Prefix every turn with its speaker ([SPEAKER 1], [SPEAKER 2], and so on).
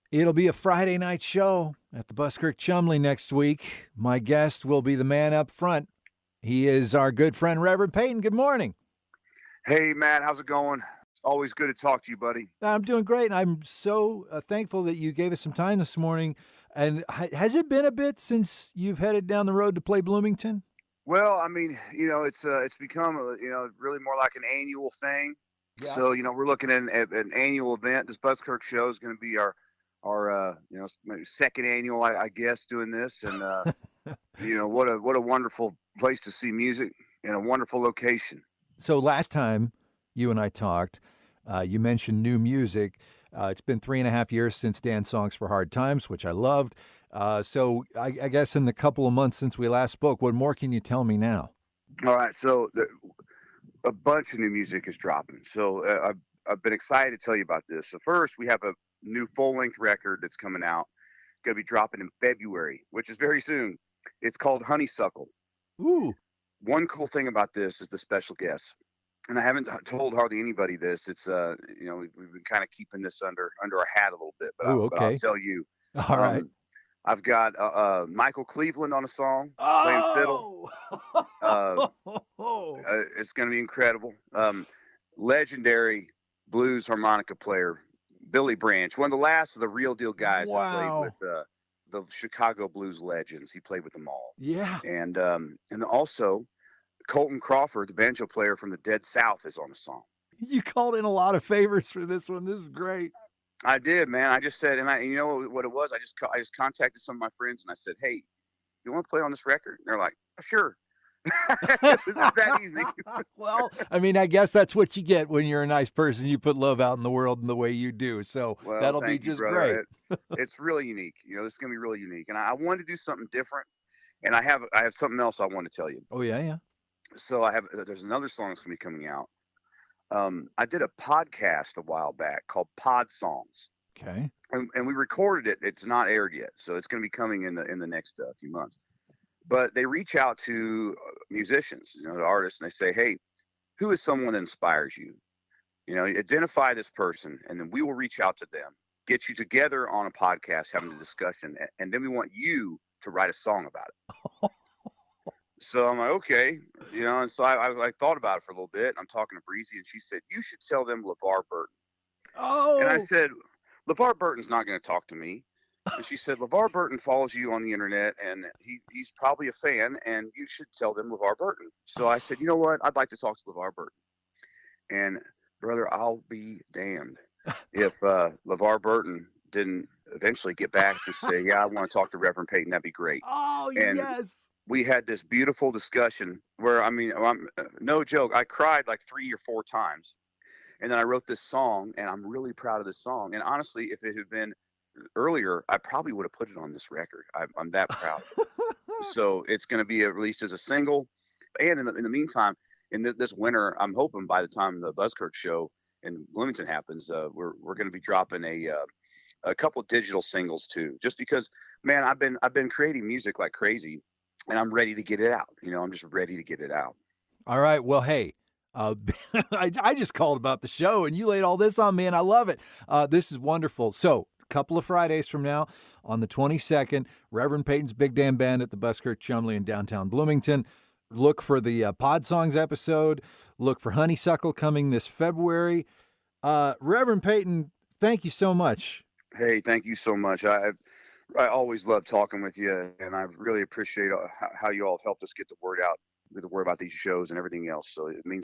[SPEAKER 1] It'll be a Friday night show at the Buskirk Chumley next week. My guest will be the man up front. He is our good friend, Reverend Peyton. Good morning.
[SPEAKER 2] Hey, Matt, how's it going? It's always good to talk to you, buddy.
[SPEAKER 1] I'm doing great, and I'm so thankful that you gave us some time this morning. And has it been a bit since you've headed down the road to play Bloomington?
[SPEAKER 2] Well, I mean, it's become really more like an annual thing.
[SPEAKER 1] Yeah.
[SPEAKER 2] So, we're looking at an annual event. This Buzzkirk show is going to be our maybe second annual, I guess, doing this. And what a wonderful place to see music in a wonderful location.
[SPEAKER 1] So last time you and I talked, you mentioned new music. It's been 3.5 years since Dance Songs for Hard Times, which I loved. So I guess in the couple of months since we last spoke, what more can you tell me now?
[SPEAKER 2] All right, so a bunch of new music is dropping. So I've been excited to tell you about this. So first, we have a new full-length record that's coming out. Going to be dropping in February, which is very soon. It's called Honeysuckle.
[SPEAKER 1] Ooh.
[SPEAKER 2] One cool thing about this is the special guests, and I haven't told hardly anybody this. It's we've been kind of keeping this under our hat a little bit, but,
[SPEAKER 1] Ooh,
[SPEAKER 2] but I'll
[SPEAKER 1] okay.
[SPEAKER 2] tell you.
[SPEAKER 1] All right.
[SPEAKER 2] I've got Michael Cleveland on a song playing fiddle.
[SPEAKER 1] Oh!
[SPEAKER 2] It's going to be incredible. Legendary blues harmonica player Billy Branch, one of the last of the real deal guys who played
[SPEAKER 1] Wow.
[SPEAKER 2] with the Chicago blues legends. He played with them all.
[SPEAKER 1] Yeah.
[SPEAKER 2] And also Colton Crawford, the banjo player from the Dead South, is on the song.
[SPEAKER 1] You called in a lot of favors for this one. This is great.
[SPEAKER 2] I did, man. I just said, and you know what it was? I just contacted some of my friends and I said, "Hey, you want to play on this record?" And they're like, "Oh, "Sure." It's that easy.
[SPEAKER 1] Well, I mean, I guess that's what you get when you're a nice person. You put love out in the world in the way you do. So
[SPEAKER 2] Well,
[SPEAKER 1] that'll be
[SPEAKER 2] thank you,
[SPEAKER 1] just great.
[SPEAKER 2] brother. It's really unique. This is gonna be really unique, and I wanted to do something different. And I have something else I want to tell you.
[SPEAKER 1] Oh, yeah, yeah.
[SPEAKER 2] So there's another song that's gonna be coming out. I did a podcast a while back called Pod Songs.
[SPEAKER 1] Okay.
[SPEAKER 2] And we recorded it. It's not aired yet, so it's going to be coming in the next few months. But they reach out to musicians, to artists, and they say, "Hey, who is someone that inspires you? Identify this person, and then we will reach out to them, get you together on a podcast, having a discussion, and then we want you to write a song about it." So I'm like, okay, and so I thought about it for a little bit. I'm talking to Breezy, and she said, "You should tell them LeVar Burton." And I
[SPEAKER 1] Oh,
[SPEAKER 2] said, "LeVar Burton's not going to talk to me." And she said, "LeVar Burton follows you on the internet, and he's probably a fan, and you should tell them LeVar Burton." So I said, "You know what? I'd like to talk to LeVar Burton." And brother, I'll be damned if LeVar Burton didn't eventually get back to say, "Yeah, I want to talk to Reverend Peyton. That'd be great."
[SPEAKER 1] oh,
[SPEAKER 2] And
[SPEAKER 1] yes.
[SPEAKER 2] we had this beautiful discussion where, I mean, no joke, I cried like 3 or 4 times. And then I wrote this song, and I'm really proud of this song. And honestly, if it had been earlier, I probably would have put it on this record. I'm that proud of it. So it's going to be released as a single. And in the meantime, this winter, I'm hoping by the time the Buzzkirk show in Bloomington happens, we're going to be dropping a couple digital singles too. Just because, man, I've been creating music like crazy, and I'm ready to get it out. I'm just ready to get it out.
[SPEAKER 1] All right. Well, hey, uh, I just called about the show and you laid all this on me and I love it. This is wonderful. So, a couple of Fridays from now on the 22nd, Reverend Peyton's Big Damn Band at the Buskirk Chumley in downtown Bloomington. Look for the Pod Songs episode. Look for Honeysuckle coming this February. Reverend Peyton, thank you so much.
[SPEAKER 2] Hey, thank you so much. I always love talking with you, and I really appreciate how you all have helped us get the word out, get the word about these shows and everything else. So it means